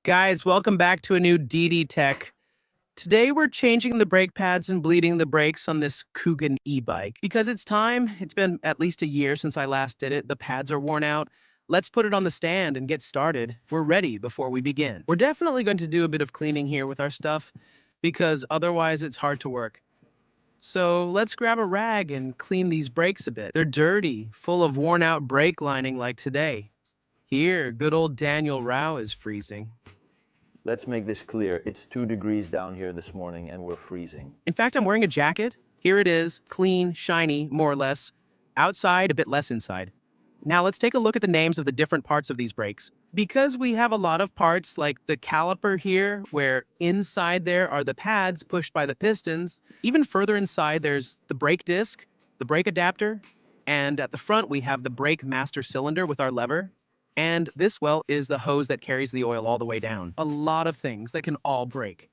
Guys, welcome back to a new DD Tech. Today we're changing the brake pads and bleeding the brakes on this Coogan e-bike. Because it's time, it's been at least a year since I last did it, the pads are worn out. Let's put it on the stand and get started. We're ready before we begin. We're definitely going to do a bit of cleaning here with our stuff, because otherwise it's hard to work. So let's grab a rag and clean these brakes a bit. They're dirty, full of worn out brake lining like today. Here, good old Daniel Rao is freezing. Let's make this clear. It's 2 degrees down here this morning and we're freezing. In fact, I'm wearing a jacket. Here it is, clean, shiny, more or less. Outside, a bit less inside. Now let's take a look at the names of the different parts of these brakes. Because we have a lot of parts like the caliper here, where inside there are the pads pushed by the pistons. Even further inside, there's the brake disc, the brake adapter, and at the front we have the brake master cylinder with our lever. And this, well, is the hose that carries the oil all the way down. A lot of things that can all break.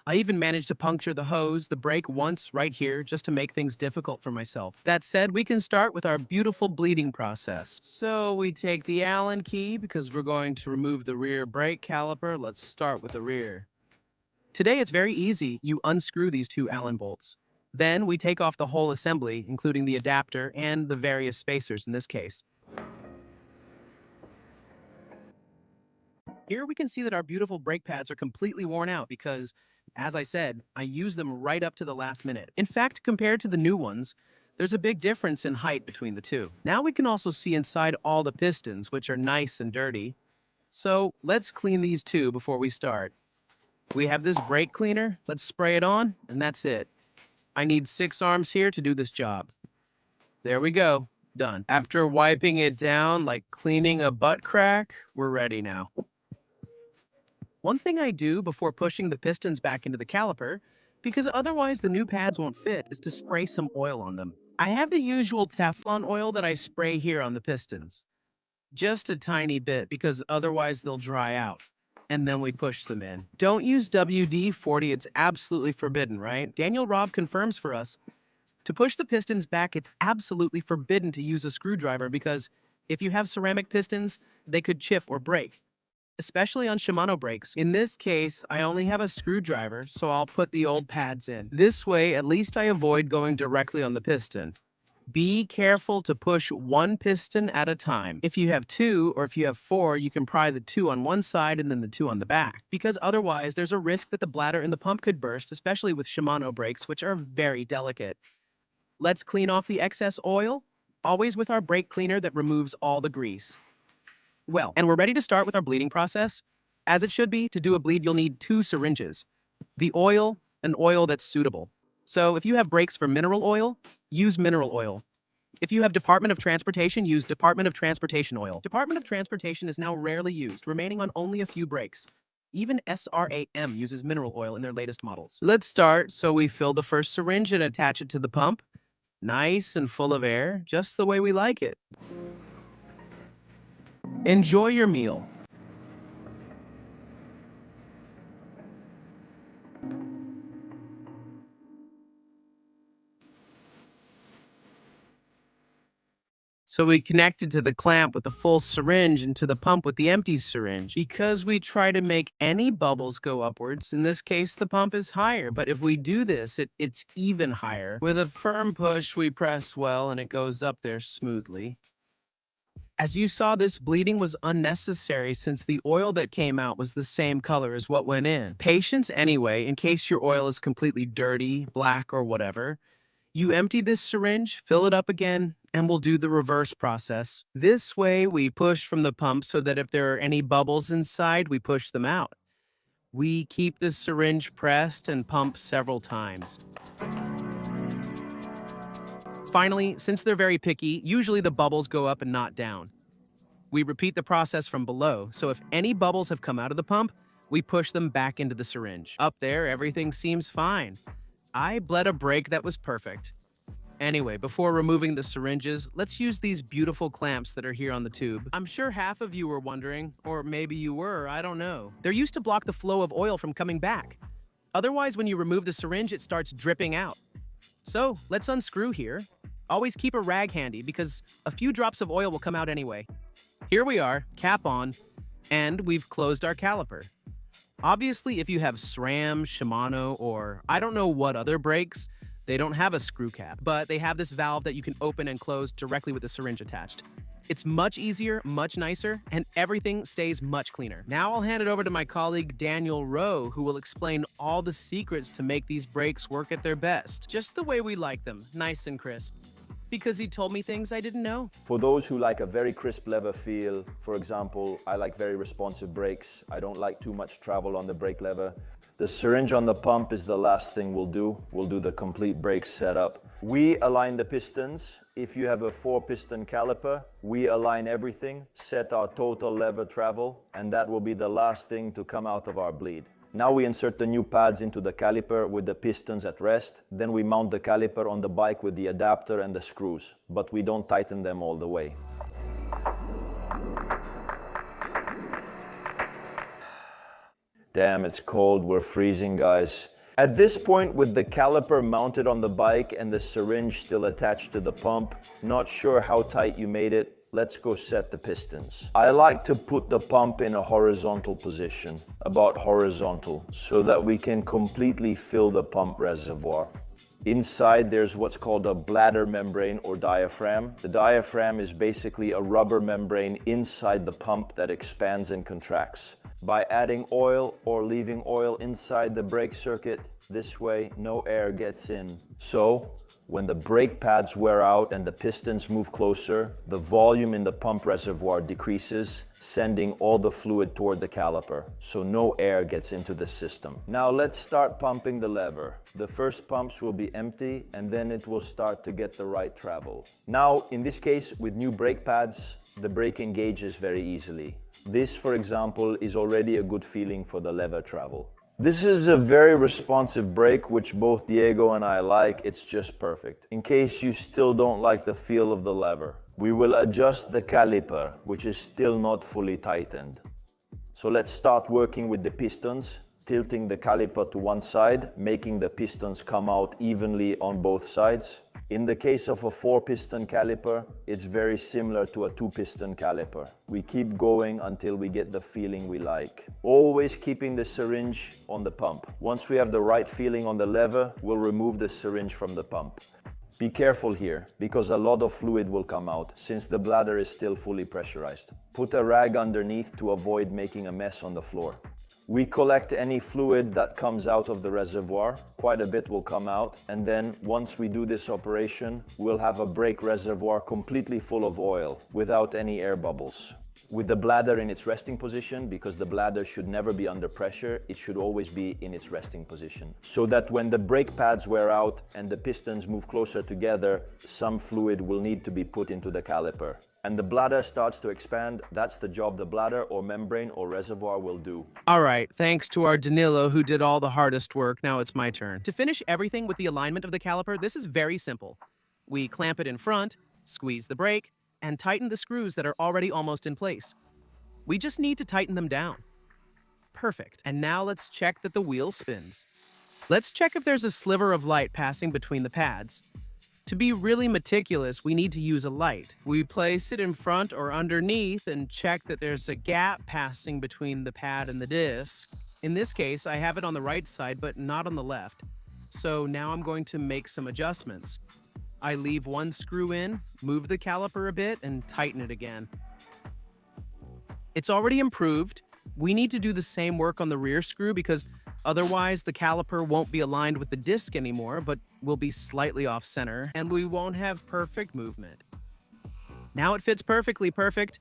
I even managed to puncture the hose, the brake once right here, just to make things difficult for myself. That said, we can start with our beautiful bleeding process. So we take the Allen key because we're going to remove the rear brake caliper. Let's start with the rear. Today it's very easy. You unscrew these two Allen bolts. Then we take off the whole assembly, including the adapter and the various spacers in this case. Here we can see that our beautiful brake pads are completely worn out because, as I said, I used them right up to the last minute. In fact, compared to the new ones, there's a big difference in height between the two. Now we can also see inside all the pistons, which are nice and dirty. So let's clean these too before we start. We have this brake cleaner. Let's spray it on, and that's it. I need 6 arms here to do this job. There we go. Done. After wiping it down like cleaning a butt crack, we're ready now. One thing I do before pushing the pistons back into the caliper, because otherwise the new pads won't fit, is to spray some oil on them. I have the usual Teflon oil that I spray here on the pistons. Just a tiny bit, because otherwise they'll dry out. And then we push them in. Don't use WD-40, it's absolutely forbidden, right? Daniel Robb confirms for us. To push the pistons back, it's absolutely forbidden to use a screwdriver because if you have ceramic pistons, they could chip or break, especially on Shimano brakes. In this case, I only have a screwdriver, so I'll put the old pads in. This way, at least I avoid going directly on the piston. Be careful to push one piston at a time. If you have 2 or if you have 4, you can pry the 2 on one side and then the 2 on the back, because otherwise there's a risk that the bladder in the pump could burst, especially with Shimano brakes, which are very delicate. Let's clean off the excess oil, always with our brake cleaner that removes all the grease. Well, and we're ready to start with our bleeding process. As it should be, to do a bleed, you'll need 2 syringes. The oil, an oil that's suitable. So if you have brakes for mineral oil, use mineral oil. If you have Department of Transportation, use Department of Transportation oil. Department of Transportation is now rarely used, remaining on only a few brakes. Even SRAM uses mineral oil in their latest models. Let's start. So we fill the first syringe and attach it to the pump. Nice and full of air, just the way we like it. Enjoy your meal. So we connected to the clamp with the full syringe and to the pump with the empty syringe. Because we try to make any bubbles go upwards, in this case the pump is higher, but if we do this, it's even higher. With a firm push, we press well and it goes up there smoothly. As you saw, this bleeding was unnecessary since the oil that came out was the same color as what went in. Patience anyway, in case your oil is completely dirty, black, or whatever. You empty this syringe, fill it up again, and we'll do the reverse process. This way, we push from the pump so that if there are any bubbles inside, we push them out. We keep the syringe pressed and pump several times. Finally, since they're very picky, usually the bubbles go up and not down. We repeat the process from below, so if any bubbles have come out of the pump, we push them back into the syringe. Up there, everything seems fine. I bled a brake that was perfect. Anyway, before removing the syringes, let's use these beautiful clamps that are here on the tube. I'm sure half of you were wondering, or maybe you were, I don't know. They're used to block the flow of oil from coming back. Otherwise, when you remove the syringe, it starts dripping out. So, let's unscrew here. Always keep a rag handy because a few drops of oil will come out anyway. Here we are, cap on, and we've closed our caliper. Obviously, if you have SRAM, Shimano, or I don't know what other brakes, they don't have a screw cap, but they have this valve that you can open and close directly with the syringe attached. It's much easier, much nicer, and everything stays much cleaner. Now I'll hand it over to my colleague Daniel Rowe, who will explain all the secrets to make these brakes work at their best, just the way we like them, nice and crisp. Because he told me things I didn't know. For those who like a very crisp lever feel, for example, I like very responsive brakes. I don't like too much travel on the brake lever. The syringe on the pump is the last thing we'll do. We'll do the complete brake setup. We align the pistons. If you have a 4-piston caliper, we align everything, set our total lever travel, and that will be the last thing to come out of our bleed. Now we insert the new pads into the caliper with the pistons at rest. Then we mount the caliper on the bike with the adapter and the screws, but we don't tighten them all the way. Damn, it's cold, we're freezing, guys. At this point, with the caliper mounted on the bike and the syringe still attached to the pump, not sure how tight you made it, let's go set the pistons. I like to put the pump in a horizontal position, about horizontal, so that we can completely fill the pump reservoir. Inside there's what's called a bladder membrane or diaphragm. The diaphragm is basically a rubber membrane inside the pump that expands and contracts. By adding oil or leaving oil inside the brake circuit, this way no air gets in. So, when the brake pads wear out and the pistons move closer, the volume in the pump reservoir decreases, sending all the fluid toward the caliper, so no air gets into the system. Now let's start pumping the lever. The first pumps will be empty and then it will start to get the right travel. Now, in this case, with new brake pads, the brake engages very easily. This, for example, is already a good feeling for the lever travel. This is a very responsive brake, which both Diego and I like. It's just perfect. In case you still don't like the feel of the lever, we will adjust the caliper, which is still not fully tightened. So let's start working with the pistons, tilting the caliper to one side, making the pistons come out evenly on both sides. In the case of a 4-piston caliper, it's very similar to a 2-piston caliper. We keep going until we get the feeling we like. Always keeping the syringe on the pump. Once we have the right feeling on the lever, we'll remove the syringe from the pump. Be careful here, because a lot of fluid will come out, since the bladder is still fully pressurized. Put a rag underneath to avoid making a mess on the floor. We collect any fluid that comes out of the reservoir. Quite a bit will come out, and then once we do this operation, we'll have a brake reservoir completely full of oil without any air bubbles. With the bladder in its resting position, because the bladder should never be under pressure, it should always be in its resting position. So that when the brake pads wear out and the pistons move closer together, some fluid will need to be put into the caliper. And the bladder starts to expand. That's the job the bladder or membrane or reservoir will do. All right, thanks to our Danilo who did all the hardest work, now it's my turn. To finish everything with the alignment of the caliper, this is very simple. We clamp it in front, squeeze the brake, and tighten the screws that are already almost in place. We just need to tighten them down. Perfect. And now let's check that the wheel spins. Let's check if there's a sliver of light passing between the pads. To be really meticulous, we need to use a light. We place it in front or underneath and check that there's a gap passing between the pad and the disc. In this case, I have it on the right side, but not on the left. So now I'm going to make some adjustments. I leave one screw in, move the caliper a bit, and tighten it again. It's already improved. We need to do the same work on the rear screw because otherwise the caliper won't be aligned with the disc anymore, but will be slightly off center, and we won't have perfect movement. Now it fits perfectly perfect.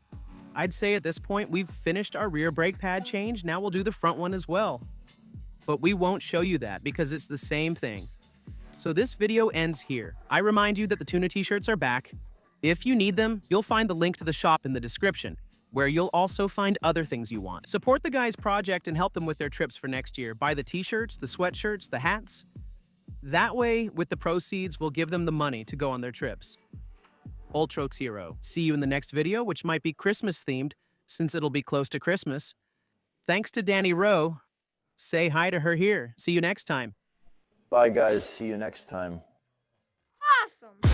I'd say at this point we've finished our rear brake pad change. Now we'll do the front one as well. But we won't show you that because it's the same thing. So this video ends here. I remind you that the tuna t-shirts are back. If you need them, you'll find the link to the shop in the description, where you'll also find other things you want. Support the guys' project and help them with their trips for next year. Buy the t-shirts, the sweatshirts, the hats. That way, with the proceeds, we'll give them the money to go on their trips. Ultra Zero. See you in the next video, which might be Christmas themed, since it'll be close to Christmas. Thanks to Danny Rowe. Say hi to her here. See you next time. Bye guys, see you next time. Awesome!